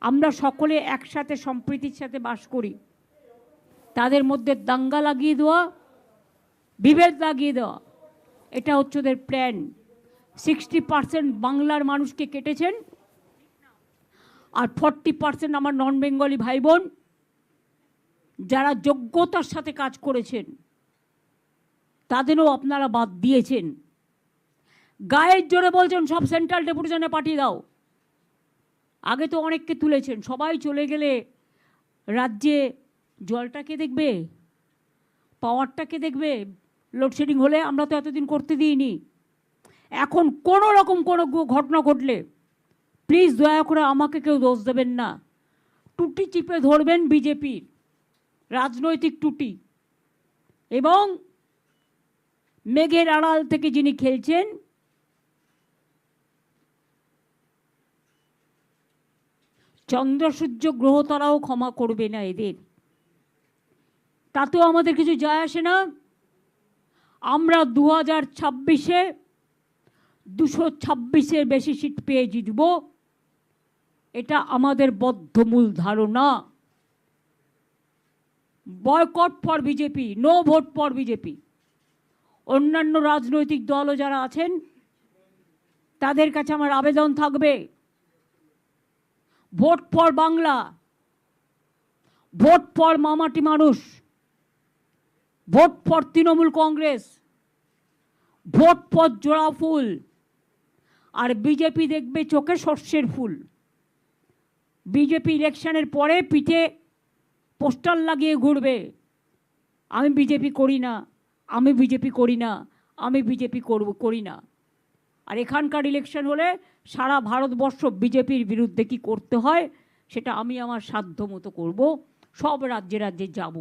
আমরা সকলে একসাথে সম্প্রীতির সাথে বাস করি, তাদের মধ্যে দাঙ্গা লাগিয়ে দেওয়া, বিভেদ লাগিয়ে দেওয়া, এটা হচ্ছে ওদের প্ল্যান। 60% বাংলার মানুষকে কেটেছেন, আর 40% আমার নন বেঙ্গলি ভাই বোন যারা যোগ্যতার সাথে কাজ করেছেন তাদেরও আপনারা বাদ দিয়েছেন। গায়ের জোরে বলছেন সব সেন্ট্রাল ডেপুটেশনে পাঠিয়ে দাও। আগে তো অনেককে তুলেছেন, সবাই চলে গেলে রাজ্যে জলটাকে দেখবে, পাওয়ারটাকে দেখবে। লোডশেডিং হলে আমরা তো এতদিন করতে দিইনি। এখন কোনো রকম কোনো ঘটনা ঘটলে প্লিজ দয়া করে আমাকে কেউ দোষ দেবেন না। টুটি চিপে ধরবেন বিজেপির রাজনৈতিক টুটি, এবং মেঘের আড়াল থেকে যিনি খেলছেন চন্দ্র সূর্য গ্রহ তারাও ক্ষমা করবে না এদের। তাতেও আমাদের কিছু যায় আসে না। আমরা 2026-এ 226-এর বেশি সিট পেয়ে জিতব, এটা আমাদের বদ্ধমূল ধারণা। Boycott for BJP, no vote for BJP. অন্যান্য রাজনৈতিক দলও যারা আছেন তাদের কাছে আমার আবেদন থাকবে, vote for Bangla, vote for মামাটি মানুষ, vote for Trinamool Congress, vote for জোড়া ফুল। আর বিজেপি দেখবে চোখে সর্ষের ফুল। বিজেপি ইলেকশনের পরে পিঠে পোস্টার লাগিয়ে ঘুরবে, আমি বিজেপি করি না, আমি বিজেপি করি না, আমি বিজেপি করি না। আর এখানকার ইলেকশন হলে সারা ভারতবর্ষ বিজেপির বিরুদ্ধে কি করতে হয় সেটা আমি আমার সাধ্য মতো করব, সব রাজ্যে রাজ্যে যাব।